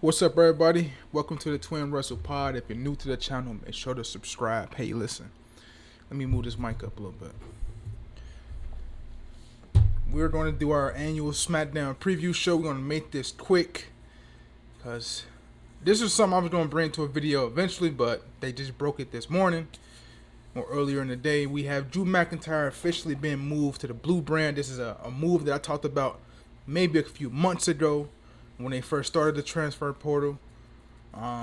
What's up, everybody? Welcome to the Twin Russell Pod. If you're new to the channel, make sure to subscribe. Hey, listen, let me move this mic up a little bit. We're going to do our annual Smackdown preview show. We're going to make this quick because this is something I was going to bring to a video eventually, but they just broke it this morning or earlier in the day. We have Drew McIntyre officially being moved to the Blue brand. This is a move that I talked about maybe a few months ago when they first started the transfer portal. I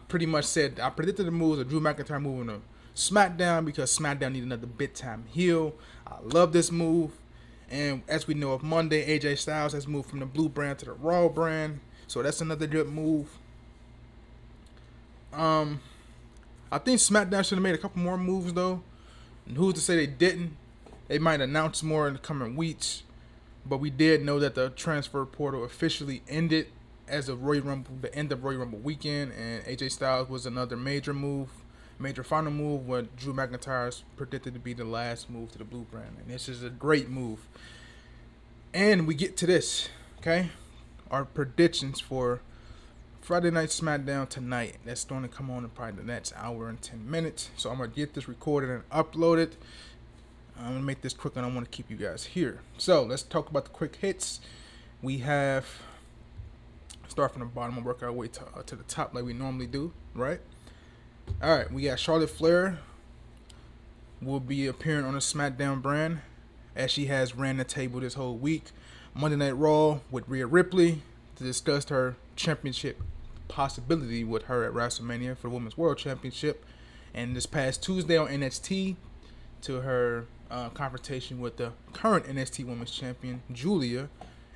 pretty much said I predicted the moves of Drew McIntyre moving to Smackdown because Smackdown needed another big time heel. I love this move, and as we know, of Monday, AJ Styles has moved from the Blue brand to the Raw brand, so that's another good move. I think Smackdown should have made a couple more moves though. And who's to say they didn't? They might announce more in the coming weeks. But we did know that the transfer portal officially ended as of Royal Rumble, the end of Royal Rumble weekend, and AJ Styles was another major final move, what Drew McIntyre is predicted to be the last move to the Blue brand. And this is a great move. And we get to this, okay? Our predictions for Friday Night Smackdown tonight. That's going to come on in probably the next hour and 10 minutes. So I'm going to get this recorded and uploaded. I'm going to make this quick and I want to keep you guys here. So let's talk about the quick hits. We have, start from the bottom and work our way to the top like we normally do, right? All right, we got Charlotte Flair will be appearing on the SmackDown brand as she has ran the table this whole week. Monday Night Raw with Rhea Ripley to discuss her championship possibility with her at WrestleMania for the Women's World Championship. And this past Tuesday on NXT to her confrontation with the current NXT Women's Champion, Julia,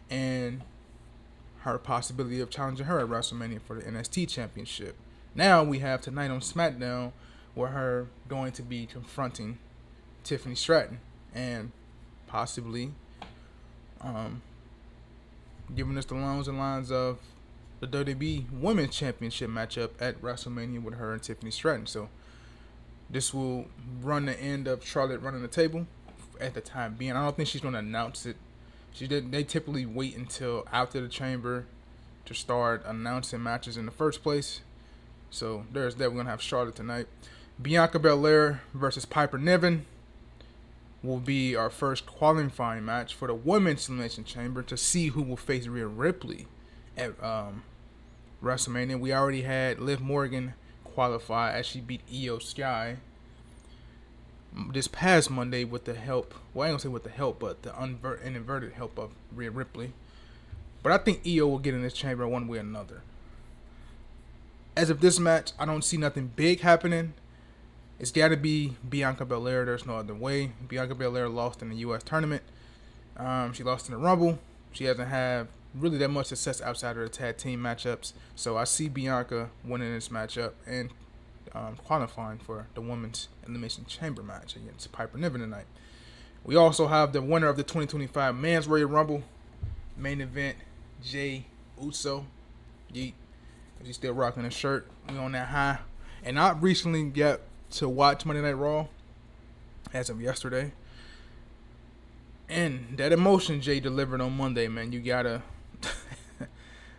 and her possibility of challenging her at WrestleMania for the NXT Championship. Now we have tonight on SmackDown where her going to be confronting Tiffany Stratton and possibly giving us the lines of the WWE Women's Championship matchup at WrestleMania with her and Tiffany Stratton. So this will run the end of Charlotte running the table at the time being. I don't think she's going to announce it. They typically wait until after the Chamber to start announcing matches in the first place. So there's that. We're going to have Charlotte tonight. Bianca Belair versus Piper Niven will be our first qualifying match for the Women's Elimination Chamber to see who will face Rhea Ripley at WrestleMania. We already had Liv Morgan qualify as she beat Io Sky this past Monday with the help, well, I ain't gonna say with the help, but the inverted help of Rhea Ripley. But I think Io will get in this chamber one way or another. As of this match, I don't see nothing big happening. It's got to be Bianca Belair. There's no other way. Bianca Belair lost in the U.S. tournament. She lost in the Rumble. She hasn't had really that much success outside of her tag team matchups. So I see Bianca winning this matchup and qualifying for the Women's Elimination Chamber match against Piper Niven tonight. We also have the winner of the 2025 Men's Royal Rumble main event, Jey Uso. Yeet. He's still rocking a shirt. We on that high. And I recently got to watch Monday Night Raw as of yesterday. And that emotion Jey delivered on Monday, man, you gotta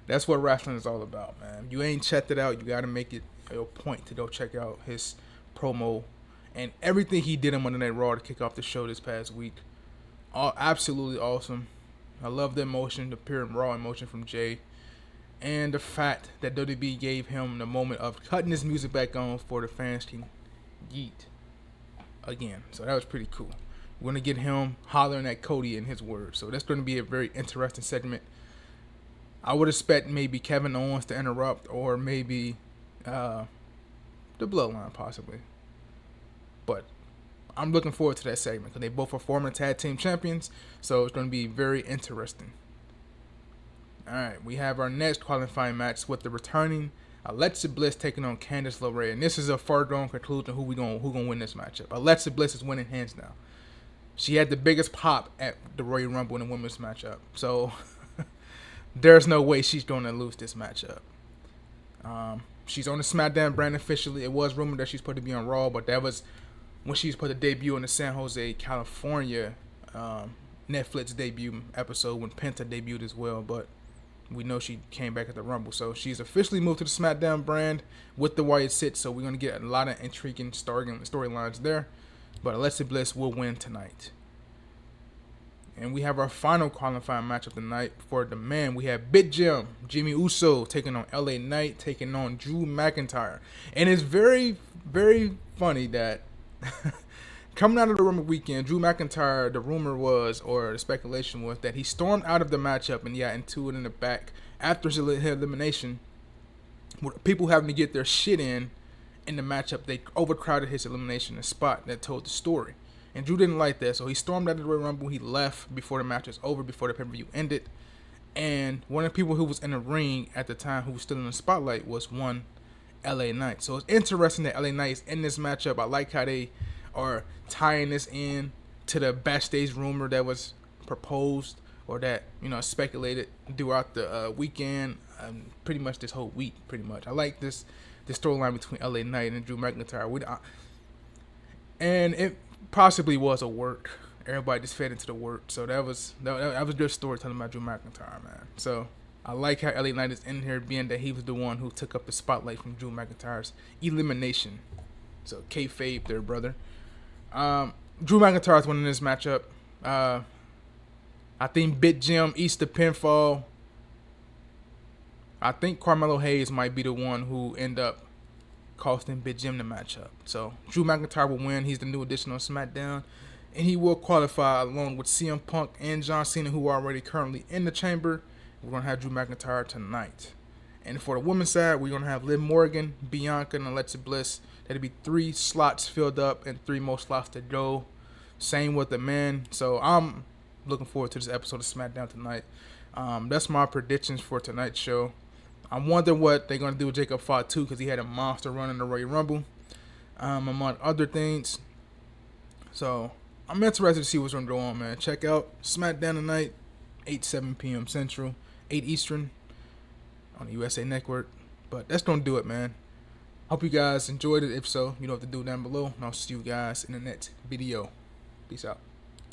that's what wrestling is all about, man. You ain't checked it out, you gotta make it a point to go check out his promo and everything he did on Monday Night Raw to kick off the show this past week. All absolutely awesome. I love the emotion, the pure and raw emotion from Jey. And the fact that WWE gave him the moment of cutting his music back on for the fans can yeet again. So that was pretty cool. We're going to get him hollering at Cody in his words. So that's going to be a very interesting segment. I would expect maybe Kevin Owens to interrupt or maybe the Bloodline possibly. But I'm looking forward to that segment because they both are former tag team champions. So it's going to be very interesting. All right, we have our next qualifying match with the returning Alexa Bliss taking on Candice LeRae. And this is a foregone conclusion who gonna win this matchup. Alexa Bliss is winning hands down. She had the biggest pop at the Royal Rumble in the women's matchup. So there's no way she's going to lose this matchup. She's on the SmackDown brand officially. It was rumored that she's supposed to be on Raw, but that was when she was supposed to debut in the San Jose, California Netflix debut episode when Penta debuted as well. But we know she came back at the Rumble. So she's officially moved to the SmackDown brand with the Wyatt Sit. So we're going to get a lot of intriguing storylines there. But Alexa Bliss will win tonight. And we have our final qualifying match of the night. For the men, we have Big Jim, Jimmy Uso, taking on LA Knight, taking on Drew McIntyre. And it's very, very funny that coming out of the Rumble weekend, Drew McIntyre, the rumor was, or the speculation was, that he stormed out of the matchup and got into it in the back after his elimination. With people having to get their shit in the matchup, they overcrowded his elimination spot that told the story. And Drew didn't like that, so he stormed out of the Royal Rumble. He left before the match was over, before the pay-per-view ended. And one of the people who was in the ring at the time, who was still in the spotlight, was one LA Knight. So it's interesting that LA Knight is in this matchup. I like how they are tying this in to the backstage rumor that was proposed, or that, speculated throughout the weekend, pretty much this whole week, pretty much. I like this storyline between LA Knight and Drew McIntyre. And it possibly was a work. Everybody just fed into the work. So that was good storytelling about Drew McIntyre, man. So I like how LA Knight is in here, being that he was the one who took up the spotlight from Drew McIntyre's elimination. So kayfabe there, brother. Drew McIntyre is winning this matchup. I think Big Jim eats the pinfall. I think Carmelo Hayes might be the one who end up costing Big Jim the matchup. So Drew McIntyre will win. He's the new addition on SmackDown, and he will qualify along with CM Punk and John Cena, who are already currently in the chamber. We're going to have Drew McIntyre tonight. And for the women's side, we're going to have Liv Morgan, Bianca, and Alexa Bliss. That'll be 3 slots filled up and 3 more slots to go. Same with the men. So I'm looking forward to this episode of SmackDown tonight. That's my predictions for tonight's show. I wonder what they're going to do with Jacob Fatu, because he had a monster run in the Royal Rumble, among other things. So I'm interested to see what's going to go on, man. Check out SmackDown tonight, 7 p.m. Central, 8 Eastern on the USA Network. But that's going to do it, man. Hope you guys enjoyed it. If so, you know what to do down below. And I'll see you guys in the next video. Peace out.